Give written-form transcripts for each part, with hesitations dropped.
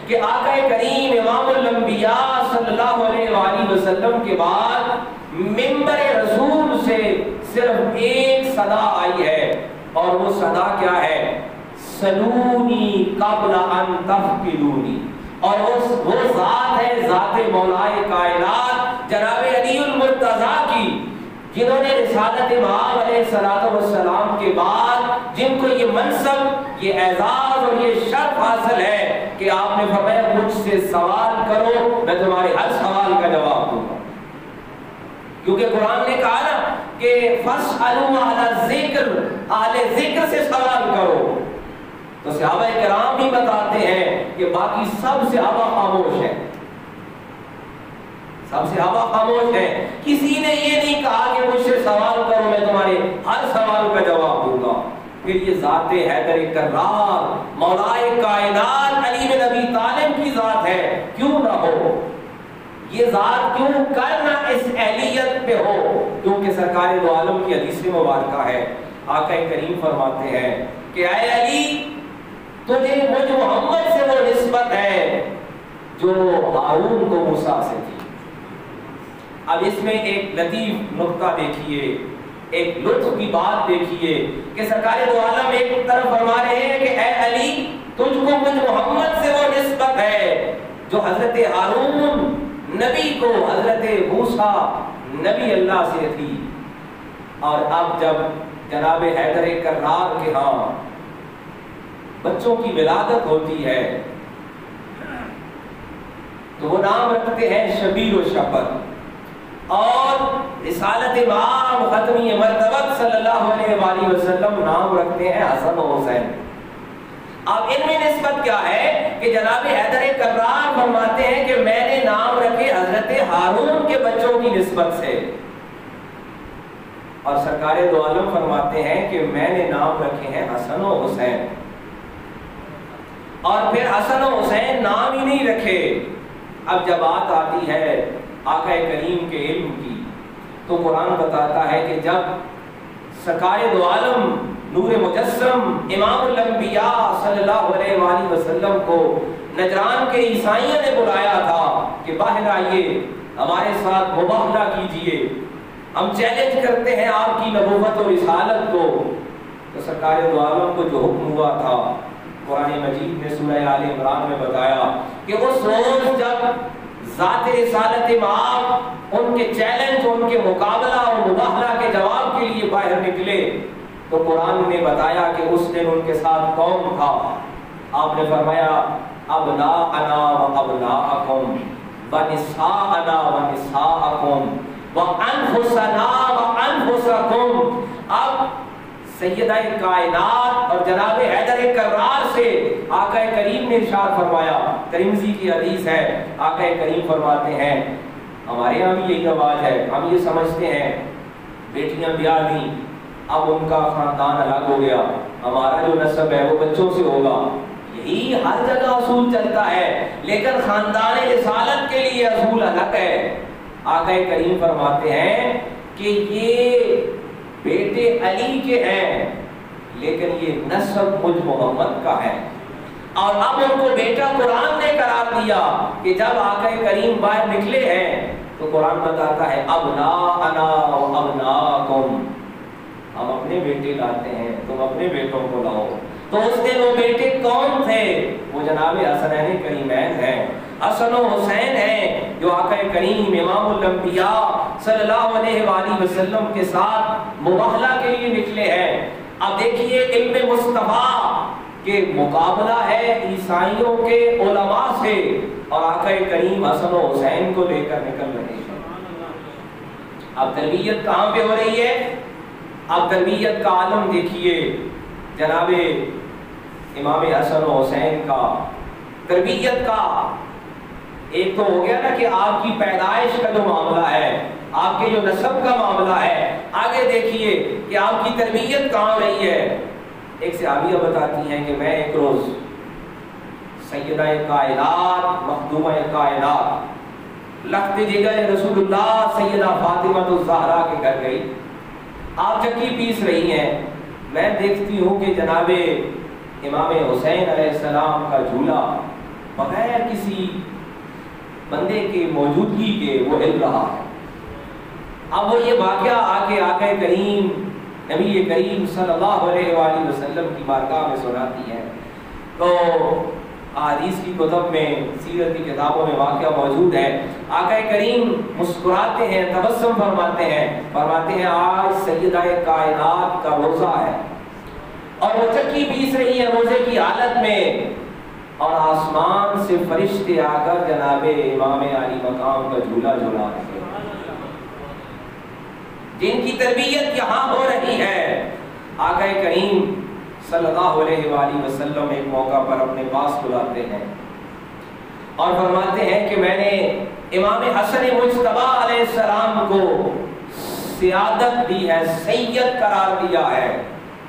کہ آقا کریم امام الانبیاء صلی اللہ علیہ وآلہ وسلم کے بعد منبر رسول سے صرف ایک صدا آئی ہے، اور وہ صدا کیا ہے؟ سلونی قبل ان تفقدونی۔ اور وہ ذات ہے ذات مولائے کائنات جناب علی المرتضیٰ کی، جنہوں نے رسالت مآب علیہ السلام کے بعد جن کو یہ منصب، یہ اعزاز اور یہ شرف حاصل ہے کہ آپ نے فرمایا مجھ سے سوال کرو، میں تمہارے ہر سوال کا جواب دوں گا۔ کیونکہ قرآن نے کہا نا کہ فَاسْأَلُوا أَهْلَ الذِّكْرِ، اہل ذکر سے سوال کرو۔ تو صحابہ کرام بھی بتاتے ہیں کہ باقی سب صحابہ خاموش ہیں، سب صحابہ خاموش ہیں، کسی نے یہ نہیں کہا کہ مجھ سے سوال کرو میں تمہارے ہر سوال کا جواب دوں گا۔ پھر یہ ذات حیدر کرار مولائے کائنات علی بن ابی طالب کی ذات ہے، کیوں نہ ہو؟ یہ ذات کیوں کرنا اس اہلیت پہ ہو؟ کیونکہ سرکار دو عالم کی حدیث مبارکہ ہے، آقا کریم فرماتے ہیں کہ اے علی تجھے مجھ محمد سے وہ نسبت ہے جو ہارون کو موسیٰ سے تھی۔ اب اس میں ایک لطیف نقطہ دیکھیے، ایک لطف کی بات دیکھیے کہ سرکار دو عالم ایک طرف فرما رہے ہیں کہ اے علی تجھ کو مجھ محمد سے وہ نسبت ہے جو حضرت ہارون نبی کو حضرت موسیٰ نبی اللہ سے تھی۔ اور اب جب جناب حیدر کرار کے ہاں بچوں کی ولادت ہوتی ہے تو وہ نام رکھتے ہیں شبیر و شفر، اور رسالت امام ختمی مرتبت صلی اللہ علیہ وآلہ وسلم نام رکھتے ہیں حسن و حسین۔ اب ان میں نسبت کیا ہے کہ جناب حیدر کرار فرماتے ہیں کہ میں نے نام رکھے حضرت ہارون کے بچوں کی نسبت سے، اور سرکار دو عالم فرماتے ہیں کہ میں نے نام رکھے ہیں حسن و حسین۔ اور پھر حسن و حسین نام ہی نہیں رکھے۔ اب جب بات آتی ہے آقا کریم کے علم کی تو قرآن بتاتا ہے کہ جب سرکار دو عالم نور مجسم امام الانبیاء صلی اللہ علیہ وآلہ وسلم کو نجران کے عیسائیوں نے بلایا تھا کہ باہر آئیے ہمارے ساتھ مباہلہ کیجئے، ہم چیلنج کرتے ہیں آپ کی نبوت اور رسالت کو، تو سرکار دو عالم کو جو حکم ہوا تھا قرآن مجید نے سورہ آل عمران میں بتایا کہ اس روز جب ذات رسالت مآب ان کے چیلنج، ان کے مقابلہ اور مباہلہ کے جواب کے لیے باہر نکلے تو قرآن نے بتایا کہ اس دن ان کے ساتھ کون تھا۔ آپ نے فرمایا ابناءنا و ابناءکم ونساءنا و نساءکم وانفسنا و انفسکم۔ اب سیدہ کائنات اور جناب حیدر کرار سے آقا کریم نے ارشاد فرمایا، ترمذی کی حدیث ہے، آقا کریم فرماتے ہیں ہمارے یہاں بھی یہی رواج ہے، ہم یہ سمجھتے ہیں بیٹیاں بیاہ دیں اب ان کا خاندان الگ ہو گیا، ہمارا جو نسب ہے وہ بچوں سے ہوگا، یہی ہر جگہ اصول چلتا ہے، لیکن خاندان رسالت کے لیے اصول الگ ہے۔ آقا کریم فرماتے ہیں کہ یہ بیٹے علی کے ہیں لیکن یہ نسب مجھ محمد کا ہے، اور اب ان کو بیٹا قرآن نے قرار دیا کہ جب آقا کریم باہر نکلے ہیں تو قرآن بتاتا ہے ابناءنا و ابناءکم، ہم اپنے بیٹے لاتے ہیں تم اپنے بیٹوں کو لاؤ۔ تو اس دن وہ بیٹے کون تھے؟ وہ جناب حسنین کریمین ہیں، حسن و حسین ہیں، جو آقا کریم امام الانبیاء صلی اللہ علیہ وآلہ وسلم کے ساتھ مباہلہ کے لیے نکلے ہیں۔ اب دیکھیے علم مصطفیٰ کہ مقابلہ ہے عیسائیوں کے علماء سے، اور آقا کریم حسن و حسین کو لے کر نکل رہے ہیں۔ اب تربیت کہاں پہ ہو رہی ہے؟ اب تربیت کا عالم دیکھیے جناب امام حسن و حسین کا، تربیت کا ایک تو ہو گیا نا کہ آپ کی پیدائش کا جو معاملہ ہے، آپ کے جو نسب کا معاملہ ہے، آگے دیکھیے کہ آپ کی تربیت کہاں رہی ہے۔ ایک صحابیہ بتاتی ہیں کہ میں ایک روز سیدہ کائنات مخدومہ کائنات لخت جگر رسول اللہ سیدہ فاطمہ الزہرا کے گھر گئی، آپ چکی پیس رہی ہیں، میں دیکھتی ہوں کہ جناب امام حسین علیہ السلام کا جھولا بغیر کسی بندے کے موجودگی کے وہ ہل رہا ہے۔ اب وہ یہ واقعہ آقا کریم نبی کریم صلی اللہ علیہ وآلہ وسلم کی بارگاہ میں سناتی ہے، تو حدیث کی کتب میں، سیرت کی کتابوں میں واقعہ موجود ہے۔ آقا کریم مسکراتے ہیں، تبسم فرماتے ہیں آج سیدہ کائنات کا روزہ ہے، اور وہ چکی پیس رہی ہے روزے کی حالت میں، اور آسمان سے فرشتے آ کر جناب امام علی مقام کا جھولا جھولا رہے ہیں، جن کی تربیت یہاں ہو رہی ہے۔ آقا کریم صلی اللہ علیہ وآلہ وسلم ایک موقع پر اپنے پاس بلاتے ہیں اور فرماتے ہیں کہ میں نے امام حسن مجتبی علیہ السلام کو سیادت دی ہے، سید قرار دیا ہے۔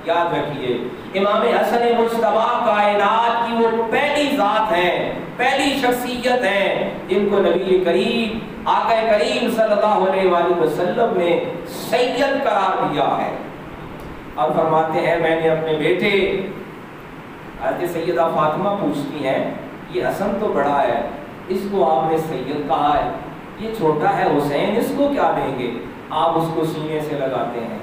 یاد رکھیے، امام حسن مجتبی کائنات کی وہ پہلی ذات ہیں، پہلی شخصیت ہیں جن کو نبی کریم آقا کریم صلی اللہ علیہ وآلہ وسلم نے سید قرار دیا ہے۔ اور فرماتے ہیں میں نے اپنے بیٹے، حضرت سیدہ فاطمہ پوچھتی ہیں یہ حسن تو بڑا ہے، اس کو آپ نے سید کہا ہے، یہ چھوٹا ہے حسین، اس کو کیا دیں گے؟ آپ اس کو سینے سے لگاتے ہیں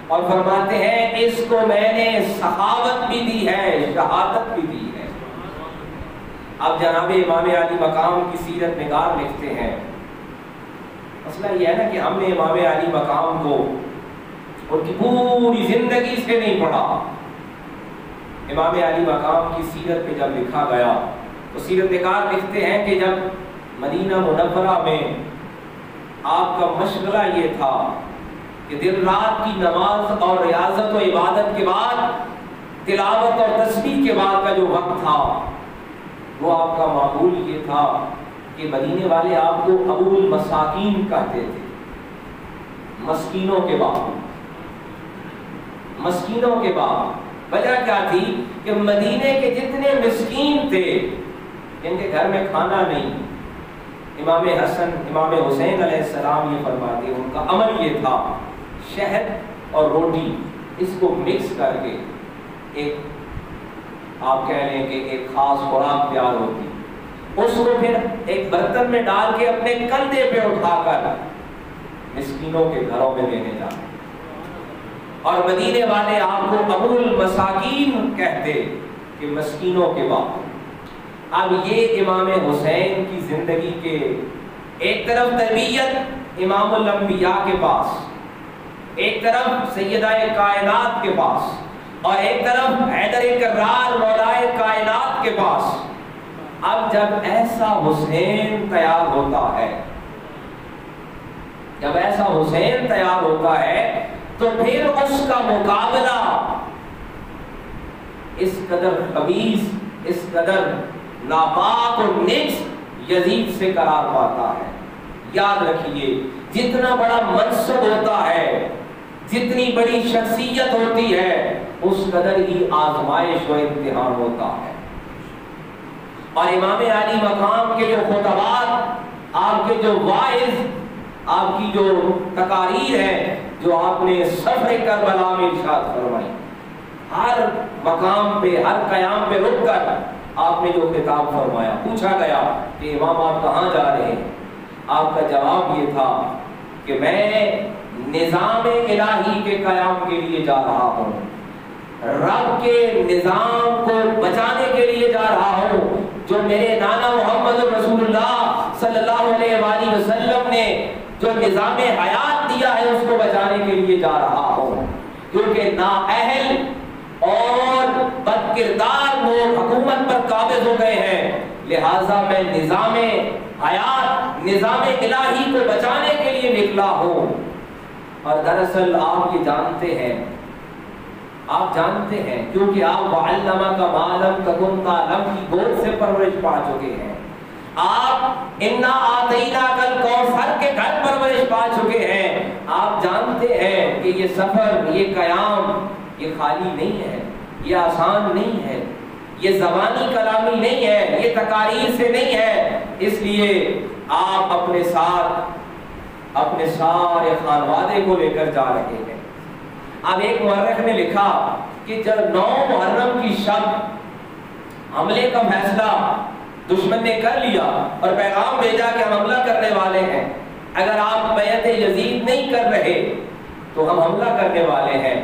اور فرماتے ہیں اس کو میں نے سخاوت بھی دی ہے، شہادت بھی دی ہے۔ اب جناب امام علی مقام کی سیرت نگار لکھتے ہیں، مسئلہ یہ ہے نا کہ ہم نے امام علی مقام کو ان کی پوری زندگی سے نہیں پڑھا۔ امام علی مقام کی سیرت پہ جب لکھا گیا تو سیرت نگار لکھتے ہیں کہ جب مدینہ منورہ میں آپ کا مشغلہ یہ تھا کہ دن رات کی نماز اور ریاضت و عبادت کے بعد، تلاوت اور تسبیح کے بعد کا جو وقت تھا، وہ آپ کا معمول یہ تھا کہ مدینے والے آپ کو ابو المساکین کہتے تھے، مسکینوں کے باپ، مسکینوں کے باپ۔ وجہ کیا تھی کہ مدینے کے جتنے مسکین تھے جن کے گھر میں کھانا نہیں، امام حسن امام حسین علیہ السلام یہ فرماتے، ان کا عمل یہ تھا شہد اور روٹی اس کو مکس کر کے ایک، آپ کہہ لیں کہ ایک خاص خوراک تیار ہوتی، اس کو پھر ایک برتن میں ڈال کے اپنے کندھے پہ اٹھا کر مسکینوں کے گھروں میں لینے جاتے، اور مدینے والے آپ کو ابو المساکین کہتے کہ مسکینوں کے باپ۔ اب یہ امام حسین کی زندگی کے ایک طرف تربیت امام الانبیاء کے پاس، ایک طرف سیدہ کائنات کے پاس، اور ایک طرف حیدر کرار مولائے کائنات کے پاس۔ اب جب ایسا حسین تیار ہوتا ہے، جب ایسا حسین تیار ہوتا ہے تو پھر اس کا مقابلہ اس قدر خبیث، اس قدر ناپاک اور نیکس یزید سے قرار پاتا ہے۔ یاد رکھیے، جتنا بڑا منصب ہوتا ہے، جتنی بڑی شخصیت ہوتی ہے، اس قدر ہی آزمائش و امتحان ہوتا ہے۔ اور امام علی مقام کے جو خطبات، آپ کے جو واعظ، آپ کی جو تقاریر ہے جو آپ نے سفر کربلا میں ارشاد فرمائی، ہر مقام پہ، ہر قیام پہ رک کر آپ نے جو خطاب فرمایا، پوچھا گیا کہ امام آپ کہاں جا رہے ہیں؟ آپ کا جواب یہ تھا کہ میں نظام الہی کے قیام کے لیے جا رہا ہوں، رب کے نظام کو بچانے کے لیے جا رہا ہوں، جو میرے نانا محمد رسول اللہ صلی اللہ علیہ وآلہ وسلم نے جو نظام حیات دیا ہے اس کو بچانے کے لیے جا رہا ہوں، کیونکہ نااہل اور بد کردار لوگ حکومت پر قابض ہو گئے ہیں، لہٰذا میں نظام حیات، نظام الہی کو بچانے کے لیے نکلا ہوں۔ اور دراصل آپ یہ جانتے ہیں، آپ جانتے ہیں کیونکہ آپ وعلمک ما لم تکن تعلم کی گود سے پرورش پا چکے ہیں، آپ انا آتیناک الکوثر کے گھر پرورش پا چکے ہیں، آپ جانتے ہیں کہ یہ سفر، یہ قیام، یہ خالی نہیں ہے، یہ آسان نہیں ہے، یہ زبانی کلامی نہیں ہے، یہ تقاریر سے نہیں ہے، اس لیے آپ اپنے ساتھ اپنے سارے خانوادے کو لے کر جا رہے ہیں۔ اب ایک مورخ نے لکھا کہ جب 9 محرم کی شب حملے کا فیصلہ دشمن نے کر لیا اور پیغام بھیجا کہ ہم حملہ کرنے والے ہیں، اگر آپ بیعت یزید نہیں کر رہے تو ہم حملہ کرنے والے ہیں،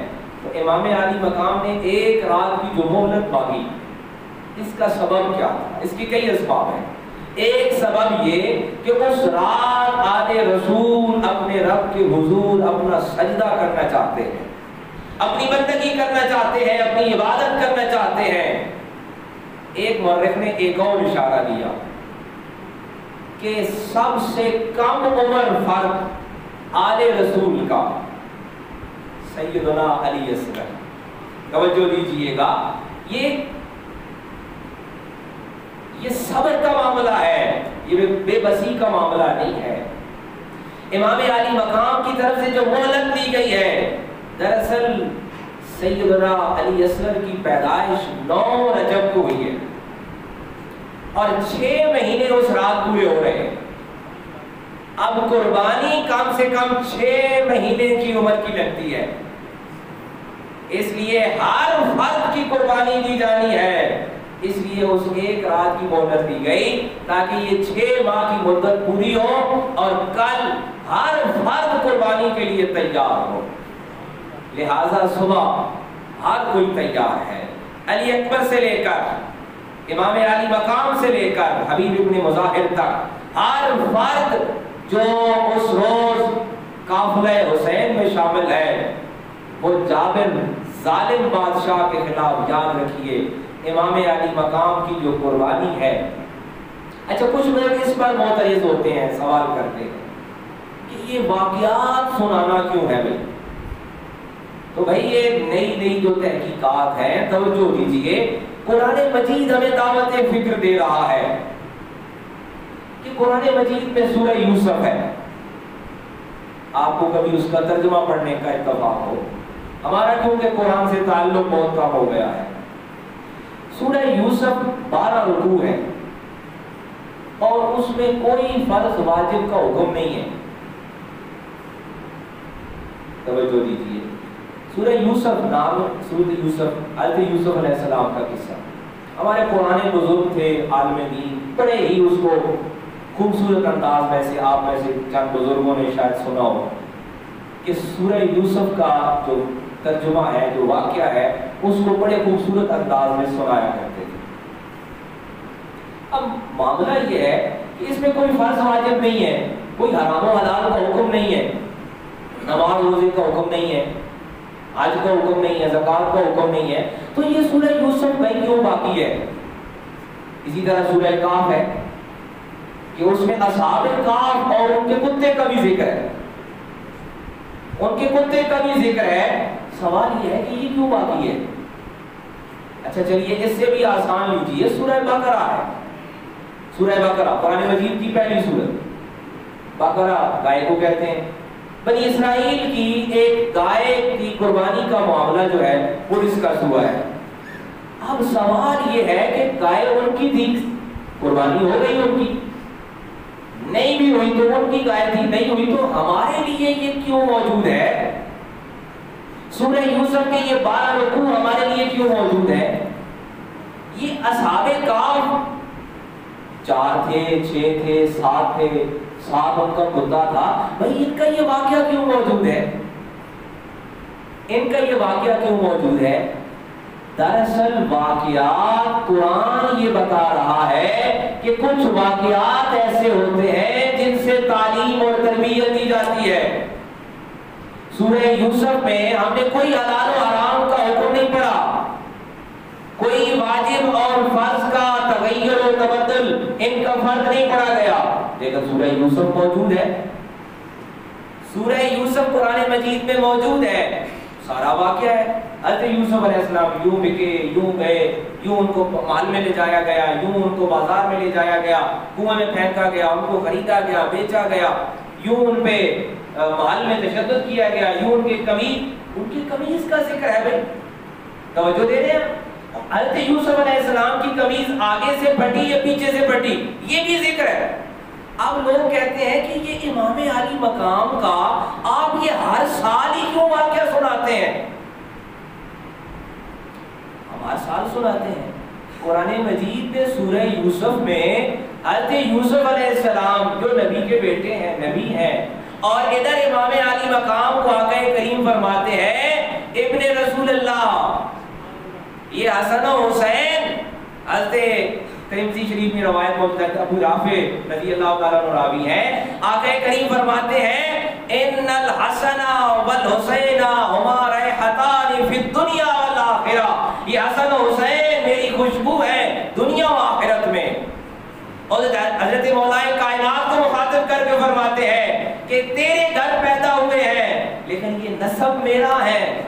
تو امام علی مقام نے ایک رات کی جو مہلت مانگی، اس کا سبب کیا تھا؟ اس کی کئی اسباب ہیں۔ ایک سبب یہ کہ اس رات آل رسول اپنے رب کے حضور اپنا سجدہ کرنا چاہتے ہیں، اپنی بندگی کرنا چاہتے ہیں، اپنی عبادت کرنا چاہتے ہیں۔ ایک مورخ نے ایک اور اشارہ دیا کہ سب سے کم عمر فرد آل رسول کا سیدنا علی اصغر، توجہ دیجئے گا، یہ صبر کا معاملہ ہے، یہ بے بسی کا معاملہ نہیں ہے۔ امام علی مقام کی طرف سے جو مہلت دی گئی ہے، دراصل سیدنا علی اصغر کی پیدائش 9 رجب کو ہوئی ہے اور 6 مہینے اس رات پورے ہو رہے ہیں۔ اب قربانی کم سے کم 6 مہینے کی عمر کی لگتی ہے، اس لیے ہر فرد کی قربانی دی جانی ہے، اس لیے اس ایک رات کی مہلت دی گئی تاکہ یہ 6 ماہ کی مدت پوری ہو اور کل ہر فرد قربانی کے لیے تیار ہو۔ لہذا صبح ہر کوئی تیار ہے، علی اکبر سے لے کر امام علی مقام سے لے کر حبیب ابن مظاہر تک ہر فرد جو اس روز قافلہ حسین میں شامل ہے، وہ جابر ظالم بادشاہ کے خلاف، یاد رکھیے امام علی مقام کی جو قربانی ہے۔ اچھا، کچھ لوگ اس پر معترض ہوتے ہیں، سوال کرتے ہیں کہ یہ واقعات سنانا کیوں ہے بھائی؟ تو بھائی یہ نئی جو تحقیقات ہیں، توجہ دیجئے، قرآن مجید ہمیں دعوت فکر دے رہا ہے کہ قرآن مجید میں سورہ یوسف ہے۔ آپ کو کبھی اس کا ترجمہ پڑھنے کا اتفاق ہو؟ ہمارا کیونکہ قرآن سے تعلق بہت کم ہو گیا ہے۔ سورہ یوسف 12 رکوع ہے اور اس میں کوئی فرض واجب کا حکم نہیں ہے، توجہ دیجئے۔ سورہ یوسف نام، سورہ یوسف، حضرت یوسف علیہ السلام کا قصہ، ہمارے پرانے بزرگ تھے عالم دین، بڑے ہی اس کو خوبصورت انداز میں سے، آپ میں سے چند بزرگوں نے شاید سنا ہو کہ سورہ یوسف کا جو ترجمہ ہے، جو واقعہ ہے، اس کو بڑے خوبصورت انداز میں سنایا کرتے تھے۔ اب معاملہ یہ ہے کہ اس میں کوئی فرض واجب نہیں ہے، کوئی حرام و حلال کا حکم نہیں ہے، نماز روزے کا حکم نہیں ہے، حج کا حکم نہیں ہے، زکوٰۃ کا حکم نہیں ہے، تو یہ سورہ یوسف بھائی کیوں باقی ہے؟ اسی طرح سورہ کاف ہے کہ اس میں اصحاب کاف اور ان کے کتے کا بھی ذکر ہے، ان کے کتے کا بھی ذکر ہے۔ سوال یہ ہے کہ یہ کیوں باقی ہے؟ اچھا چلیے اس سے بھی آسان لیجیے، سورہ بقرہ ہے، سورہ بقرہ قرآن مجید کی پہلی سورت، بقرہ گائے کو کہتے ہیں۔ بنی اسرائیل کی ایک گائے کی قربانی کا معاملہ جو ہے وہ ڈسکس ہوا ہے۔ اب سوال یہ ہے کہ گائے ان کی تھی، قربانی ہو گئی ان کی، نہیں بھی ہوئی تو ان کی گائے تھی، نہیں ہوئی تو ہمارے لیے یہ کیوں موجود ہے؟ سورہ یوسف کے یہ 12 رکوع ہمارے لیے کیوں موجود ہے؟ یہ اصحاب کاف 4 تھے، 6 تھے، 7 تھے، 7 ان کا کتا تھا، بھائی ان کا یہ واقعہ کیوں موجود ہے؟ ان کا یہ واقعہ کیوں موجود ہے؟ دراصل واقعات قرآن یہ بتا رہا ہے کہ کچھ واقعات ایسے ہوتے ہیں جن سے تعلیم اور تربیت دی جاتی ہے۔ سورہ یوسف میں ہم نے کوئی حلال و حرام کا حکم نہیں پڑھا، کوئی واجب اور فرض کا تغیر و تبدل ان کا فرق نہیں پڑھا گیا، لیکن سورہ یوسف موجود ہے، سورہ یوسف قرآن مجید میں موجود ہے، سارا واقعہ ہے۔ حضرت یوسف علیہ السلام یوں بکے، یوں گئے، یوں ان کو مال میں لے جایا گیا، یوں ان کو بازار میں لے جایا گیا، کنویں میں پھینکا گیا، ان کو خریدا گیا، بیچا گیا، یوں ان پہ مال میں تشدد کیا گیا، یوں ان کی قمیض کا ذکر ہے۔ بھائی توجہ دے رہے ہیں، حضرت یوسف علیہ السلام کی قمیض آگے سے پھٹی یا پیچھے سے پھٹی، یہ بھی ذکر ہے۔ اب لوگ کہتے ہیں کہ یہ امام علی مقام کا آپ یہ ہر سال ہی کیوں واقعہ سناتے ہیں؟ ہم ہر سال سناتے ہیں، قرآن مجید میں سورہ یوسف میں حضرت یوسف علیہ السلام جو نبی کے بیٹے ہیں، نبی ہیں، اور ادھر امام علی مقام کو آقا کریم فرماتے ہیں ابن رسول اللہ، یہ حسن و حسین، حضرت ترمذی شریف میں روایت موجود ہے، ابو رافع رضی اللہ تعالیٰ عنہ راوی ہیں، آقا کریم فرماتے ہیں ان الحسن والحسین ہما ریحتان فی الدنیا والآخرہ، یہ حسن و حسین میری خوشبو ہے دنیا و آخرت میں۔ اور حضرت مولا کائنات کو مخاطب کر کے فرماتے ہیں کہ تیرے گھر پیدا ہوئے ہیں لیکن یہ نسب میرا ہے،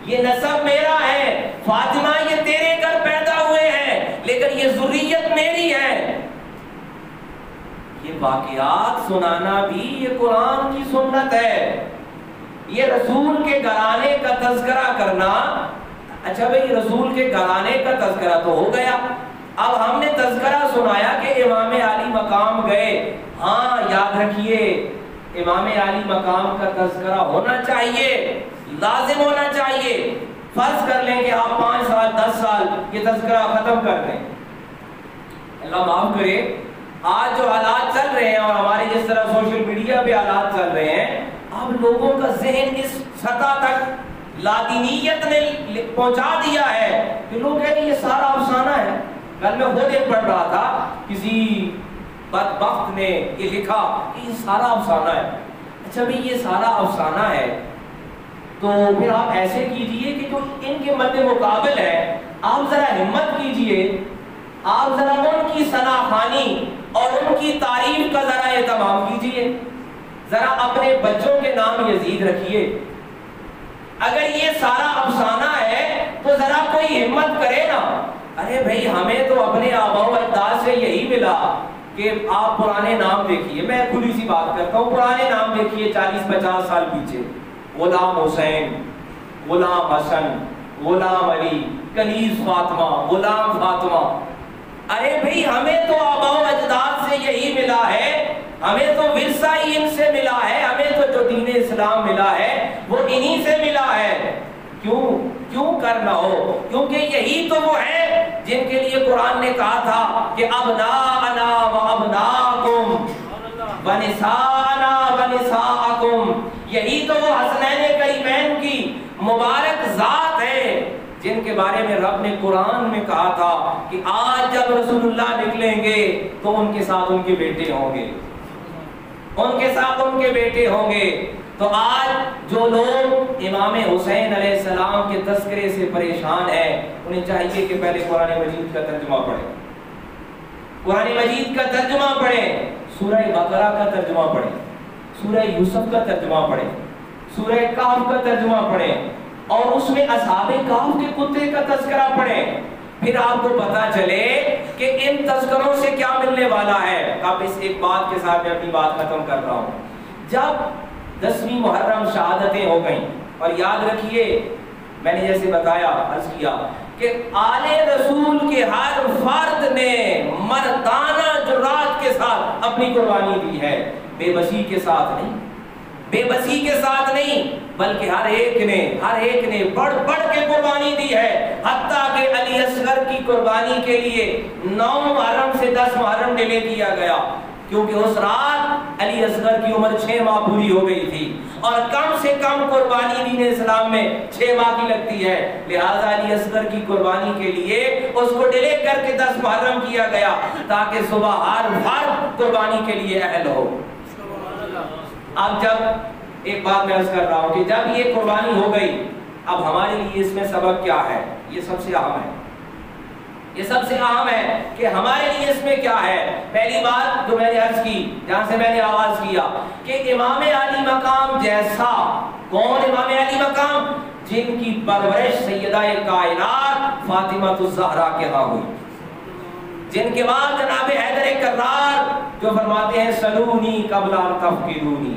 یہ نسب میرا ہے، فاطمہ یہ تیرے گھر پیدا ہوئے ہیں لیکن یہ ذریت میری ہے۔ یہ واقعات سنانا بھی یہ قرآن کی سنت ہے، یہ رسول کے گھرانے کا تذکرہ کرنا۔ اچھا بھئی رسول کے گھرانے کا تذکرہ تو ہو گیا، اب ہم نے تذکرہ سنایا کہ امام علی مقام گئے، ہاں یاد رکھیے امام علی مقام کا تذکرہ ہونا چاہیے، لازم ہونا چاہیے۔ فرض کر لیں کہ آپ 5 سال 10 سال یہ تذکرہ ختم کر دیں، اللہ معاف کرے آج جو حالات چل رہے ہیں اور ہمارے جس طرح سوشل میڈیا پہ حالات چل رہے ہیں، اب لوگوں کا ذہن اس سطح تک لادینیت نے پہنچا دیا ہے کہ لوگ کہتے ہیں یہ سارا افسانہ ہے۔ کل میں خود ایک پڑھ رہا تھا، کسی بدبخت نے یہ لکھا کہ یہ سارا افسانہ ہے۔ اچھا بھئی یہ سارا افسانہ ہے تو پھر آپ ایسے کیجئے کہ جو ان کے مد مقابل ہے آپ ذرا ہمت کیجئے، آپ ذرا ان کی ثنا خوانی اور ان کی تعریف کا ذرا اہتمام کیجئے، ذرا اپنے بچوں کے نام یزید رکھیے۔ اگر یہ سارا افسانہ ہے تو ذرا کوئی ہمت کرے نا، ارے بھئی ہمیں تو اپنے آباء و اجداد سے یہی ملا کہ آپ پرانے نام دیکھیے، میں کھلی سی بات کرتا ہوں، پرانے نام دیکھیے 40-50 سال پیچھے، غلام حسین، غلام حسن، غلام علی، کنیز فاطمہ، غلام فاطمہ۔ ارے بھئی ہمیں تو آباء و اجداد سے یہی ملا ہے، ہمیں تو ورثہ ہی ان سے ملا ہے، ہمیں تو جو دین اسلام ملا ہے وہ انہی سے ملا ہے۔ کیوں کرنا ہو؟ کیونکہ یہی تو وہ ہے جن کے لیے قرآن نے کہا تھا کہ ابناءنا و ابناءکم ونساءنا و نساءکم، یہی تو وہ حسنین کریمین کی مبارک ذات ہے جن کے بارے میں رب نے قرآن میں کہا تھا کہ آج جب رسول اللہ نکلیں گے تو ان کے ساتھ ان کے بیٹے ہوں گے، ان کے ساتھ ان کے بیٹے ہوں گے۔ تو آج جو لوگ امام حسین علیہ السلام کے تذکرے سے پریشان ہیں انہیں چاہیے کہ پہلے قرآن مجید کا ترجمہ پڑھیں، قرآن مجید کا ترجمہ پڑھیں، سورہ بقرہ کا ترجمہ پڑھیں، سورہ یوسف کا ترجمہ پڑھیں، سورہ کہف کا ترجمہ پڑھیں، اور اس میں اصحاب کہف کے کتے کا تذکرہ پڑھیں۔ پھر آپ کو پتا چلے کہ ان تذکروں سے کیا ملنے والا ہے۔ اب اس ایک بات کے ساتھ میں اپنی بات ختم کر رہا ہوں۔ جب 10ویں محرم شہادتیں ہو گئیں، اور یاد رکھیے میں نے جیسے بتایا عرض کیا کہ آل رسول کے ہر فرد نے مردانہ جرات کے ساتھ اپنی قربانی دی ہے، بے بسی کے ساتھ نہیں، بے بسی کے ساتھ نہیں، بلکہ ہر ایک نے بڑھ بڑھ کے قربانی دی ہے، حتیٰ کہ علی اصغر کی قربانی کے لیے 9 محرم سے 10 محرم ڈیلے کیا گیا، کیونکہ اس رات علی اصغر کی عمر 6 ماہ پوری ہو گئی تھی، اور کم سے کم قربانی دین اسلام میں 6 ماہ کی لگتی ہے، لہذا علی اصغر کی قربانی کے لیے اس کو ڈیلے کر کے 10 محرم کیا گیا تاکہ صبح ہر فرد قربانی کے لیے اہل ہو۔ اب جب ایک بات میں عرض کر رہا ہوں کہ جب یہ قربانی ہو گئی، اب ہمارے لیے اس میں سبق کیا ہے؟ یہ سب سے اہم ہے، یہ سب سے اہم ہے کہ ہمارے لیے اس میں کیا ہے۔ پہلی بات جو میں نے عرض کی، جہاں سے میں نے آغاز کیا کہ امام علی مقام جیسا، کون امام علی مقام؟ جن کی پرورش سیدہ کائنات فاطمہ الزہرا کے ہاں ہوئی، جن کے بعد جناب حیدر کرار جو فرماتے ہیں سلونی قبل ان تفقدونی،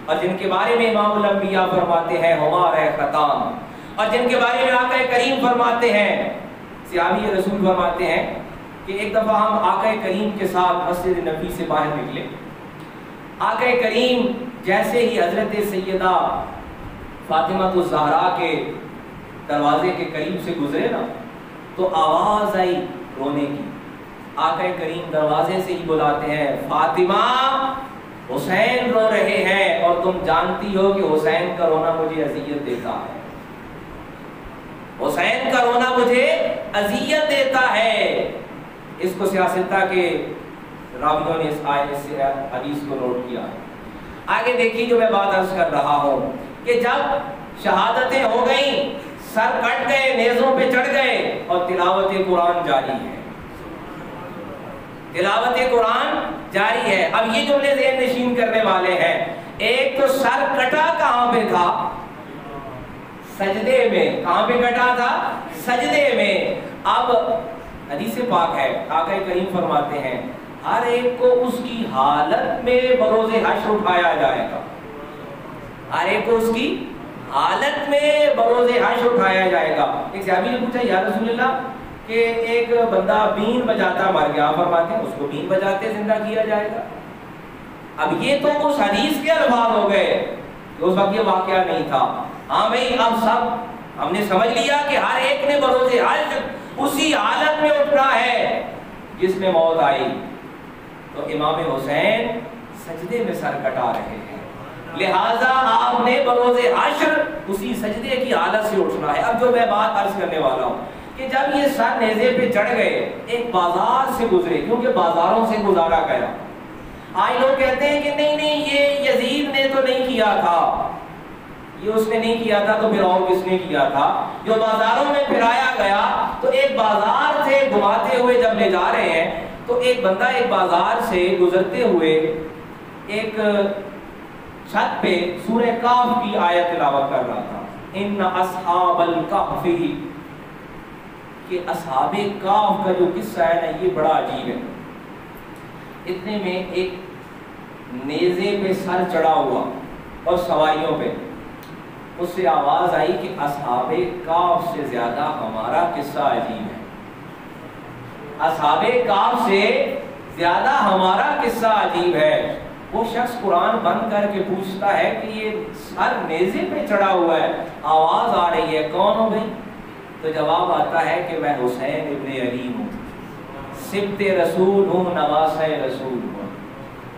اور جن کے بارے میں امام الانبیاء فرماتے ہیں ہمارے خطام، اور جن کے بارے میں آقا کریم فرماتے ہیں، صحابی رسول فرماتے ہیں کہ ایک دفعہ ہم آقا کریم کے ساتھ مسجد نبی سے باہر نکلے، آقا کریم جیسے ہی حضرت سیدہ فاطمہ الزہرا کے دروازے کے قریب سے گزرے نا، تو آواز آئی رونے کی. آقا کریم دروازے سے ہی بلاتے ہیں فاطمہ حسین رو رہے ہیں اور تم جانتی ہو کہ حسین کا رونا مجھے اذیت دیتا ہے. حسین کا رونا مجھے اذیت دیتا ہے. اس کو سیاستہ کے راویوں نے اس حدیث کو نوٹ کیا ہے. آگے دیکھیے جو میں بات عرض کر رہا ہوں کہ جب شہادتیں ہو گئیں، سر کٹ گئے، نیزوں پہ چڑھ گئے اور تلاوت قرآن جاری ہے. تلاوت قرآن جاری ہے. اب یہ جملے ذہن نشین کرنے والے ہیں. ایک تو سر کٹا کہاں پہ تھا؟ سجدے میں. کہاں پہ کٹا تھا؟ سجدے میں. اب حدیث پاک ہے، آقا کریم فرماتے ہیں ہر ایک کو اس کی حالت میں بروز حشر اٹھایا جائے گا. ہر ایک کو اس کی حالت میں بروز حشر اٹھایا جائے گا. ایک صحابی نے پوچھا یا رسول اللہ کہ ایک بندہ بین بجاتا مر گیا، فرماتے ہیں اس کو بین بجاتے زندہ کیا جائے گا. اب یہ تو اس حدیث کے الفاظ ہو گئے، اس وقت یہ واقعہ نہیں تھا. ہاں بھائی اب سب ہم نے سمجھ لیا کہ ہر ایک نے بروز حشر اسی حالت میں اٹھنا ہے جس میں موت آئی. تو امام حسین سجدے میں سر کٹا رہے ہیں، لہذا آپ نے بروز حشر اسی سجدے کی حالت سے اٹھنا ہے. اب جو میں بات عرض کرنے والا ہوں کہ جب یہ سر نیزے پہ چڑھ گئے، ایک بازار سے گزرے، کیونکہ بازاروں سے گزارا گیا. آج لوگ کہتے ہیں کہ نہیں یہ یزید نے تو نہیں کیا تھا، یہ اس نے نہیں کیا تھا تو پھر اور کس نے کیا تھا؟ جو بازاروں میں پھرایا گیا. تو ایک بازار سے گھماتے ہوئے جب لے جا رہے ہیں تو ایک بندہ ایک بازار سے گزرتے ہوئے ایک چھت پہ سورہ کہف کی آیت تلاوت کر رہا تھا. ان اصحاب الکہف، کہ اصحاب کہف کا جو قصہ ہے نا یہ بڑا عجیب ہے. اتنے میں ایک نیزے پہ سر چڑھا ہوا اور سواریوں پہ، اس سے آواز آئی کہ اصحاب کہف سے زیادہ ہمارا قصہ عجیب ہے. اصحاب کہف سے زیادہ ہمارا قصہ عجیب ہے. وہ شخص قرآن بند کر کے پوچھتا ہے کہ یہ سر نیزے پہ چڑھا ہوا ہے، آواز آ رہی ہے، کون ہو بھائی؟ تو جواب آتا ہے کہ میں حسین ابن علی ہوں، سبط رسول ہوں، نواسہ رسول ہوں.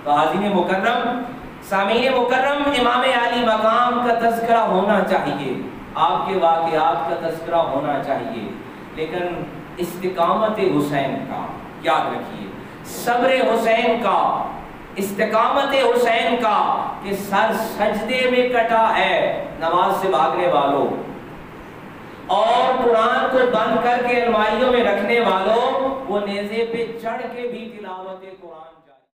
تو حاضرین مکرم، سامعین مکرم، امام علی مقام کا تذکرہ ہونا چاہیے، آپ کے واقعات کا تذکرہ ہونا چاہیے، لیکن استقامت حسین کا یاد رکھیے، صبر حسین کا، استقامت حسین کا، کہ سر سجدے میں کٹا ہے نماز سے بھاگنے والوں، اور قرآن کو بند کر کے الماریوں میں رکھنے والوں، وہ نیزے پہ چڑھ کے بھی تلاوت قرآن